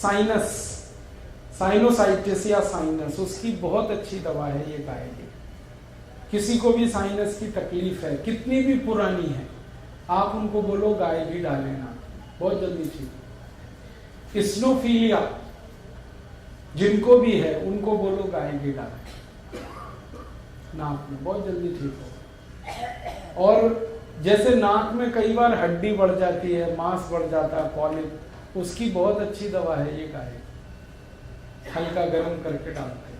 Sinus, sinusitis या sinus, उसकी बहुत अच्छी दवा है ये गाय की। किसी को भी साइनस की तकलीफ है, कितनी भी पुरानी है, आप उनको बोलो गाय घी डालें ना, बहुत जल्दी ठीक। इस्नोफीलिया जिनको भी है उनको बोलो गाय घी डालें नाक में, बहुत जल्दी ठीक हो। और जैसे नाक में कई बार हड्डी बढ़ जाती है, मांस बढ़ जाता है, पॉलिप, उसकी बहुत अच्छी दवा है ये गाय, हल्का गर्म करके डालते हैं।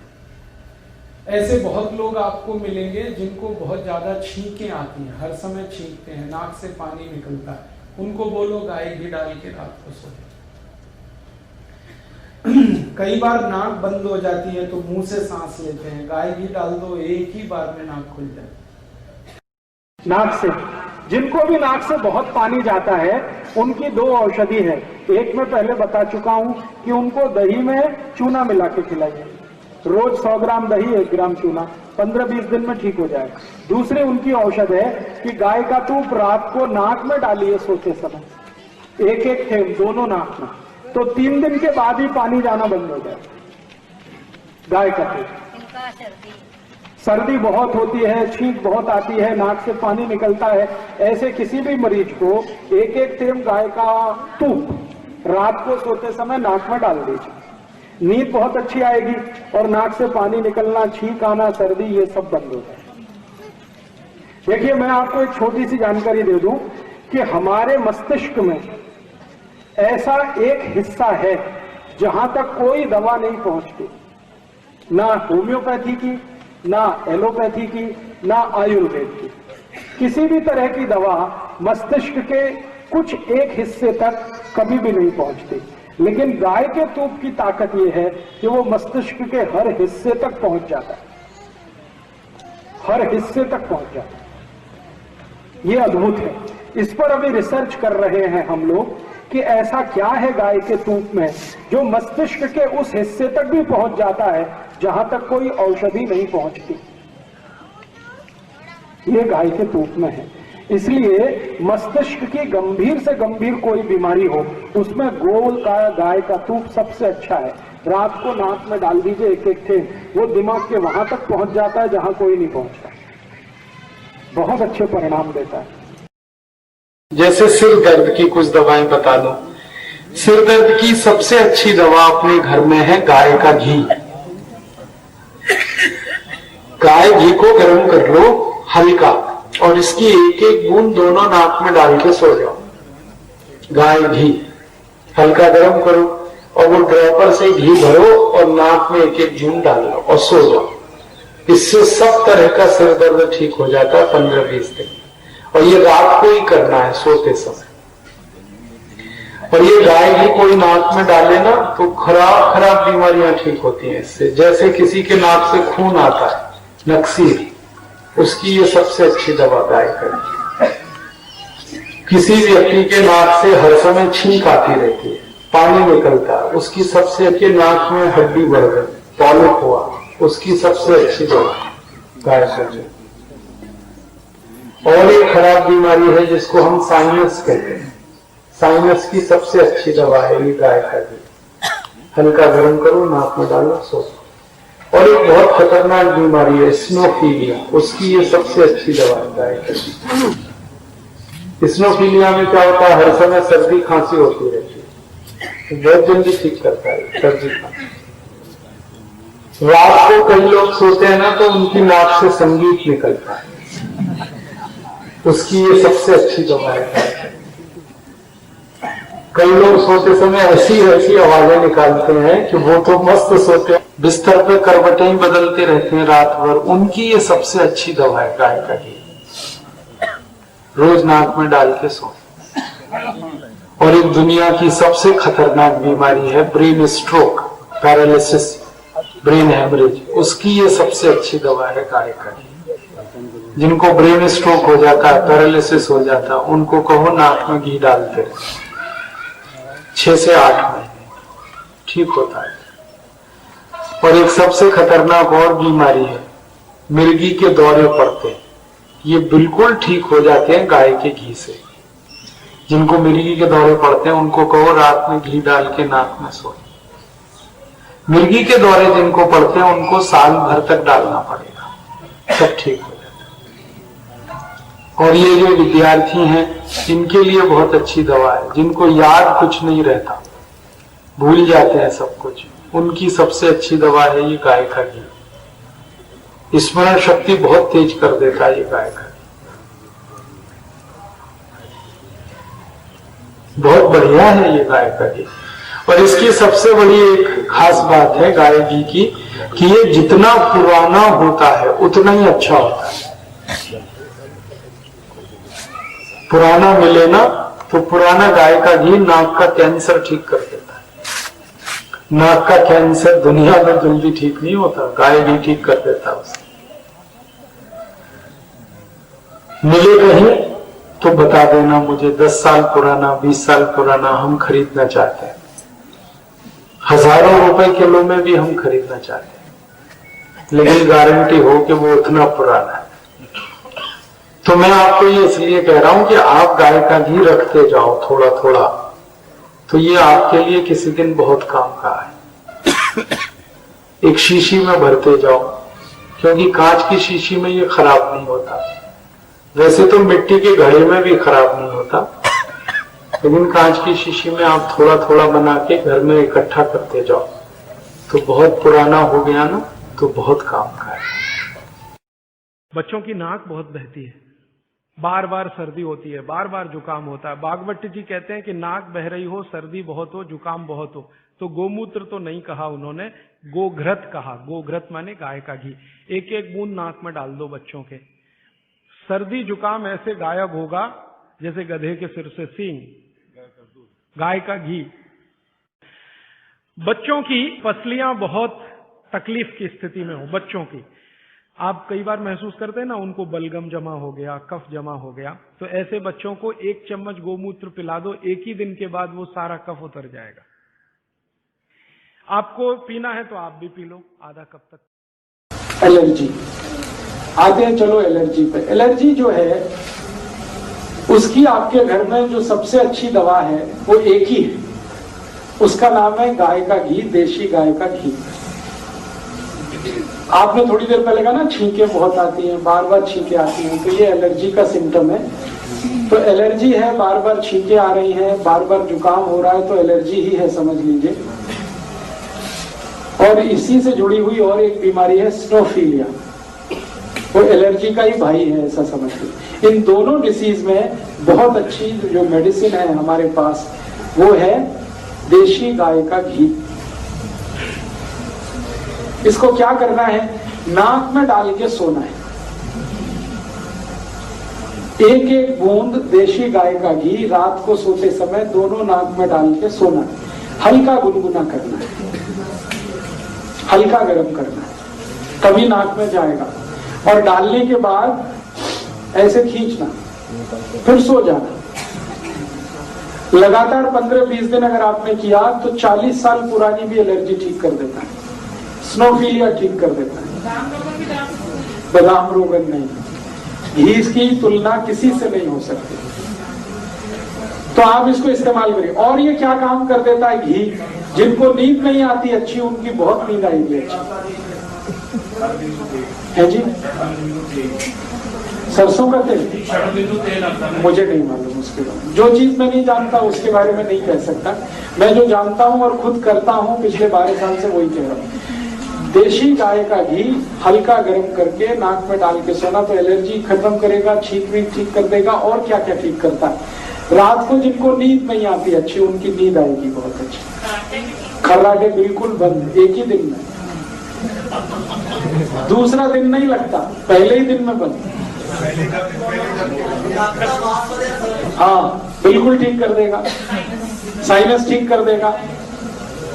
ऐसे बहुत लोग आपको मिलेंगे जिनको बहुत ज्यादा छींकें आती हैं, हर समय छींकते हैं, नाक से पानी निकलता है, उनको बोलो गाय घी डाल के रात को सो। कई बार नाक बंद हो जाती है तो मुंह से सांस लेते हैं, गाय घी डाल दो, एक ही बार में नाक खुल जाए। नाक से, जिनको भी नाक से बहुत पानी जाता है उनकी दो औषधि है। एक मैं पहले बता चुका हूं कि उनको दही में चूना मिला के खिलाइए, रोज 100 ग्राम दही 1 ग्राम चूना, 15-20 दिन में ठीक हो जाएगा। दूसरी उनकी औषध है कि गाय का तूप रात को नाक में डालिए सोते समय, एक एक थेम दोनों नाक में, तो 3 दिन के बाद ही पानी जाना बंद हो जाए। गाय का तूप, सर्दी बहुत होती है, छींक बहुत आती है, नाक से पानी निकलता है, ऐसे किसी भी मरीज को एक एक थेम गाय का तूप रात को सोते समय नाक में डाल दीजिए, नींद बहुत अच्छी आएगी और नाक से पानी निकलना, छींक आना, सर्दी, ये सब बंद हो जाए। देखिए, मैं आपको एक छोटी सी जानकारी दे दूं कि हमारे मस्तिष्क में ऐसा एक हिस्सा है जहां तक कोई दवा नहीं पहुंचती, ना होम्योपैथी की, ना एलोपैथी की, ना आयुर्वेद की। किसी भी तरह की दवा मस्तिष्क के कुछ एक हिस्से तक कभी भी नहीं पहुंचती, लेकिन गाय के तूप की ताकत यह है कि वो मस्तिष्क के हर हिस्से तक पहुंच जाता है, हर हिस्से तक पहुंच जाता है। ये अद्भुत है। इस पर अभी रिसर्च कर रहे हैं हम लोग कि ऐसा क्या है गाय के तूप में जो मस्तिष्क के उस हिस्से तक भी पहुंच जाता है जहां तक कोई औषधि नहीं पहुंचती। ये गाय के तूप में है। इसलिए मस्तिष्क की गंभीर से गंभीर कोई बीमारी हो, उसमें गोल का गाय का तूप सबसे अच्छा है। रात को नाक में डाल दीजिए एक एक थे, वो दिमाग के वहां तक पहुंच जाता है जहां कोई नहीं पहुंचता, बहुत अच्छे परिणाम देता है। जैसे सिर दर्द की कुछ दवाएं बता दो। सिर दर्द की सबसे अच्छी दवा अपने घर में है गाय का घी। गाय घी को गर्म कर लो हल्का, और इसकी एक एक बूंद दोनों नाक में डाल के सो जाओ। गाय घी हल्का गर्म करो और वो ड्रॉपर से घी भरो और नाक में एक एक बूंद डाल लो और सो जाओ। इससे सब तरह का सिर दर्द ठीक हो जाता है 15-20 दिन। और ये रात को ही करना है सोते समय। और ये गाय घी कोई नाक में डाले ना तो खराब खराब बीमारियां ठीक होती हैं इससे। जैसे किसी के नाक से खून आता है, नक्सीर, उसकी ये सबसे अच्छी दवा गाय का। किसी व्यक्ति के नाक से हर समय छींक आती रहती है, पानी निकलता है, उसकी सबसे अच्छी, नाक में हड्डी बढ़ गई, पॉलिप हुआ, उसकी सबसे अच्छी दवा गाय का। और एक खराब बीमारी है जिसको हम साइनस कहते हैं, साइनस की सबसे अच्छी दवा है ये गाय का घी। हल्का गर्म करो, नाक में डालो, सो। और एक बहुत खतरनाक बीमारी है स्नोफीलिया, उसकी ये सबसे अच्छी दवा है गाय का घी। स्नोफीलिया में क्या होता है, हर समय सर्दी खांसी होती रहती है, बहुत जल्दी ठीक करता है सर्दी खांसी। रात को कई लोग सोते हैं ना तो उनकी नाक से संगीत निकलता है, उसकी ये सबसे अच्छी दवा है। कई लोग सोते समय ऐसी ऐसी आवाजें निकालते हैं कि वो तो मस्त सोते हैं, बिस्तर पे करवटें ही बदलते रहते हैं रात भर, उनकी ये सबसे अच्छी दवा है गाय का घी। रोज नाक में डाल के सो। और एक दुनिया की सबसे खतरनाक बीमारी है brain stroke, paralysis, brain haemorrhage, उसकी ये सबसे अच्छी दवा है गाय का घी। जिनको ब्रेन स्ट्रोक हो जाता है, पैरालिसिस हो जाता है, उनको कहो नाक में घी डालते रहे, 6 से 8 महीने ठीक होता है। और एक सबसे खतरनाक और बीमारी है, मिर्गी के दौरे पड़ते हैं, ये बिल्कुल ठीक हो जाते हैं गाय के घी से। जिनको मिर्गी के दौरे पड़ते हैं उनको कहो रात में घी डाल के नाक में सो। मिर्गी के द्वारे जिनको पड़ते हैं उनको साल भर तक डालना पड़ेगा, सब ठीक हो जाएगा। और ये जो विद्यार्थी हैं इनके लिए बहुत अच्छी दवा है, जिनको याद कुछ नहीं रहता, भूल जाते हैं सब कुछ, उनकी सबसे अच्छी दवा है ये गाय का घी। स्मरण शक्ति बहुत तेज कर देता है ये गाय का घी, बहुत बढ़िया है ये गाय का घी। और इसकी सबसे बड़ी एक खास बात है गाय घी की कि ये जितना पुराना होता है उतना ही अच्छा होता है। पुराना मिले ना तो पुराना गाय का घी नाक का कैंसर ठीक कर देता है। नाक का कैंसर दुनिया में जल्दी ठीक नहीं होता, गाय घी ठीक कर देता है उसे। मिले कहीं तो बता देना मुझे, 10 साल पुराना, 20 साल पुराना हम खरीदना चाहते हैं, हजारों रुपए किलो में भी हम खरीदना चाहते हैं, लेकिन गारंटी हो कि वो उतना पुराना है। तो मैं आपको ये इसलिए कह रहा हूं कि आप गाय का घी रखते जाओ थोड़ा थोड़ा, तो ये आपके लिए किसी दिन बहुत काम का है। एक शीशी में भरते जाओ, क्योंकि कांच की शीशी में ये खराब नहीं होता। वैसे तो मिट्टी के घड़े में भी खराब नहीं होता, लेकिन कांच की शीशी में आप थोड़ा थोड़ा बना के घर में इकट्ठा करते जाओ, तो बहुत पुराना हो गया ना तो बहुत काम का है। बच्चों की नाक बहुत बहती है, बार बार सर्दी होती है, बार बार जुकाम होता है। भागवत जी कहते हैं कि नाक बह रही हो, सर्दी बहुत हो, जुकाम बहुत हो, तो गोमूत्र तो नहीं कहा उन्होंने, गोघृत कहा। गोघृत माने गाय का घी। एक एक बूंद नाक में डाल दो बच्चों के, सर्दी जुकाम ऐसे गायब होगा जैसे गधे के सिर से सींग। गाय का घी। बच्चों की पसलियां बहुत तकलीफ की स्थिति में हो, बच्चों की आप कई बार महसूस करते हैं ना, उनको बलगम जमा हो गया, कफ जमा हो गया, तो ऐसे बच्चों को 1 चम्मच गोमूत्र पिला दो, एक ही दिन के बाद वो सारा कफ उतर जाएगा। आपको पीना है तो आप भी पी लो आधा कप तक। एलर्जी आते हैं, चलो एलर्जी पे। एलर्जी जो है उसकी आपके घर में जो सबसे अच्छी दवा है वो एक ही है, उसका नाम है गाय का घी, देशी गाय का घी। आपने थोड़ी देर पहले कहा ना छींके बहुत आती हैं, बार बार छींके आती हैं, तो ये एलर्जी का सिम्टम है। तो एलर्जी है, बार बार छींके आ रही हैं, बार बार जुकाम हो रहा है, तो एलर्जी ही है समझ लीजिए। और इसी से जुड़ी हुई और एक बीमारी है स्नोफीलिया, वो एलर्जी का ही भाई है ऐसा समझ लीजिए। इन दोनों डिसीज में बहुत अच्छी जो मेडिसिन है हमारे पास वो है देशी गाय का घी। इसको क्या करना है, नाक में डाल के सोना है, एक एक बूंद देशी गाय का घी रात को सोते समय दोनों नाक में डाल के सोना है। हल्का गुनगुना करना है, हल्का गर्म करना है, तभी नाक में जाएगा। और डालने के बाद ऐसे खींचना, फिर सो जाना। लगातार 15-20 दिन अगर आपने किया तो 40 साल पुरानी भी एलर्जी ठीक कर देता है, स्नोफीलिया ठीक कर देता है। बदाम रोगन नहीं, घी की तुलना किसी से नहीं हो सकती, तो आप इसको इस्तेमाल करिए। और ये क्या काम कर देता है घी, जिनको नींद नहीं आती अच्छी, उनकी बहुत नींद आएगी अच्छी है जी। सरसों का तेल मुझे नहीं मालूम उसके बारे में, जो चीज मैं नहीं जानता उसके बारे में नहीं कह सकता। मैं जो जानता हूं और खुद करता हूं पिछले 12 साल से वही कह रहा हूं। देशी गाय का घी हल्का गर्म करके नाक में डाल के सोना, तो एलर्जी खत्म करेगा, छींक भी ठीक कर देगा। और क्या क्या ठीक करता है, रात को जिनको नींद नहीं आती अच्छी, उनकी नींद आएगी बहुत अच्छी। खर्राटे बिल्कुल बंद, एक ही दिन में, दूसरा दिन नहीं लगता, पहले ही दिन में बंद। हाँ बिल्कुल ठीक कर देगा, साइनस ठीक कर देगा,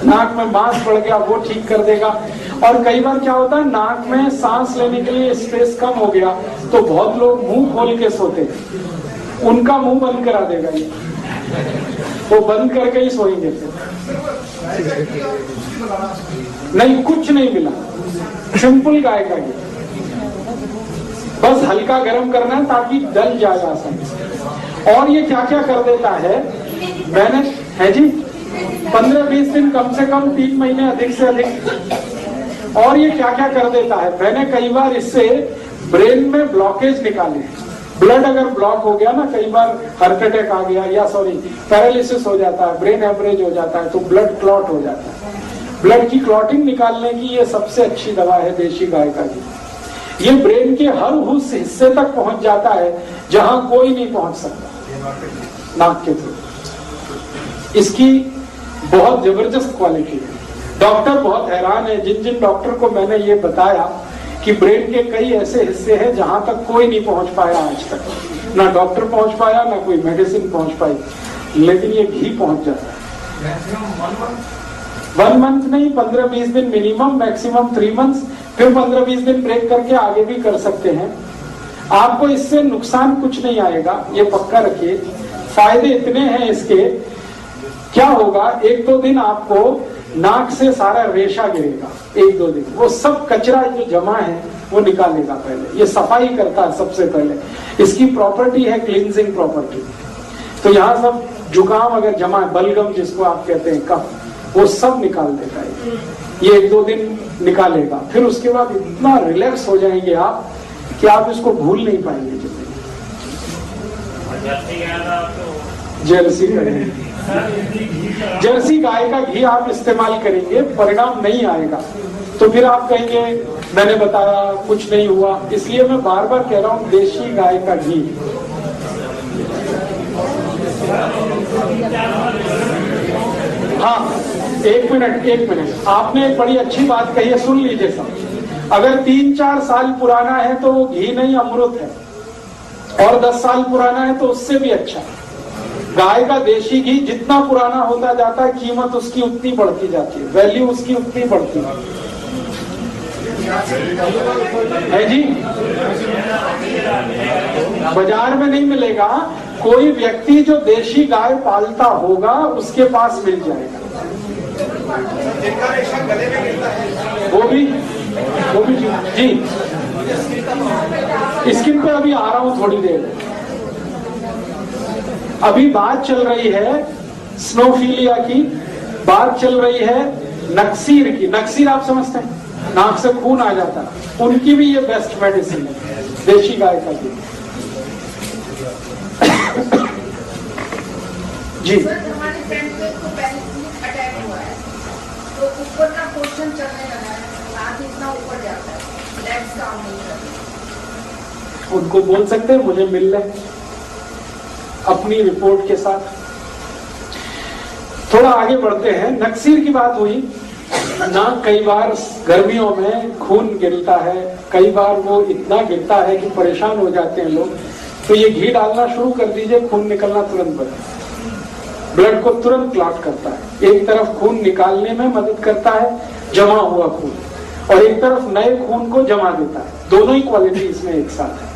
नाक में मांस बढ़ गया वो ठीक कर देगा। और कई बार क्या होता है, नाक में सांस लेने के लिए स्पेस कम हो गया तो बहुत लोग मुंह खोल के सोते हैं, उनका मुंह बंद करा देगा ये, वो बंद करके ही सोएंगे फिर। नहीं, कुछ नहीं मिला, सिंपल गाय का घी, बस हल्का गर्म करना है ताकि जल जाए आसानी से। और ये क्या क्या कर देता है, मैंने है जी 15-20 दिन, कम से कम 3 महीने, अधिक से अधिक। और ये क्या क्या कर देता है, मैंने कई बार इससे ब्रेन में ब्लॉकेज निकाले। ब्लड अगर ब्लॉक हो गया ना, कई बार हार्ट अटैक आ गया या पैरालिसिस हो जाता है, ब्रेन हेमरेज हो जाता है, तो ब्लड क्लॉट हो जाता है। ब्लड की क्लॉटिंग निकालने की ये सबसे अच्छी दवा है देशी गाय का घी। ये ब्रेन के हर उस हिस्से तक पहुंच जाता है जहां कोई नहीं पहुंच सकता, नाक के थ्रू। इसकी बहुत जबरदस्त क्वालिटी है। डॉक्टर बहुत हैरान है, जिन जिन डॉक्टर को मैंने ये बताया कि ब्रेन के कई ऐसे हिस्से हैं जहां तक कोई नहीं पहुंच पाया आज तक, ना डॉक्टर पहुंच पाया, ना कोई मेडिसिन पहुंच पाई, लेकिन ये घी पहुंच जाता है। 1 मंथ नहीं, 15-20 दिन मिनिमम, मैक्सिमम 3 मंथ्स, फिर 15-20 दिन ब्रेक करके आगे भी कर सकते हैं। आपको इससे नुकसान कुछ नहीं आएगा, ये पक्का रखिए। फायदे इतने हैं इसके, क्या होगा, 1-2 दिन आपको नाक से सारा रेशा गिरेगा, 1-2 दिन वो सब कचरा जो जमा है वो निकालेगा। पहले ये सफाई करता है सबसे पहले, इसकी प्रॉपर्टी है क्लींजिंग प्रॉपर्टी। तो यहाँ सब जुकाम अगर जमा है, बलगम जिसको आप कहते हैं, कफ, वो सब निकाल देता है। ये 1-2 दिन निकालेगा, फिर उसके बाद इतना रिलैक्स हो जाएंगे आप कि आप इसको भूल नहीं पाएंगे जिंदगी। जर्सी करेंगे, जर्सी गाय का घी आप इस्तेमाल करेंगे, परिणाम नहीं आएगा तो फिर आप कहेंगे मैंने बताया कुछ नहीं हुआ। इसलिए मैं बार बार कह रहा हूं, देशी गाय का घी। हाँ, एक मिनट, आपने एक बड़ी अच्छी बात कही है, सुन लीजिए सब। अगर 3-4 साल पुराना है तो वो घी नहीं, अमृत है, और 10 साल पुराना है तो उससे भी अच्छा। गाय का देशी घी जितना पुराना होता जाता है, कीमत उसकी उतनी बढ़ती जाती है, वैल्यू उसकी उतनी बढ़ती है जी। बाजार में नहीं मिलेगा, कोई व्यक्ति जो देशी गाय पालता होगा उसके पास मिल जाएगा। वो भी जी। स्किन पे अभी आ रहा हूं थोड़ी देर। अभी बात चल रही है स्नोफीलिया की, बात चल रही है नक्सीर की। नक्सीर आप समझते हैं, नाक से खून आ जाता है, उनकी भी ये बेस्ट मेडिसिन है, देशी गाय का घी। जी, हमारे फ्रेंड को पैरालिसिस अटैक हुआ है, तो ऊपर का पोर्शन चलने लगा है, हाथ इतना ऊपर जाता है, लेग्स काम नहीं करते। उनको बोल सकते हैं मुझे मिल ले अपनी रिपोर्ट के साथ। थोड़ा आगे बढ़ते हैं। नक्सीर की बात हुई ना, कई बार गर्मियों में खून गिरता है, कई बार वो इतना गिरता है कि परेशान हो जाते हैं लोग। तो ये घी डालना शुरू कर दीजिए, खून निकलना तुरंत बंद, ब्लड को तुरंत क्लॉट करता है। एक तरफ खून निकालने में मदद करता है, जमा हुआ खून, और एक तरफ नए खून को जमा देता है। दोनों ही क्वालिटी इसमें एक साथ है।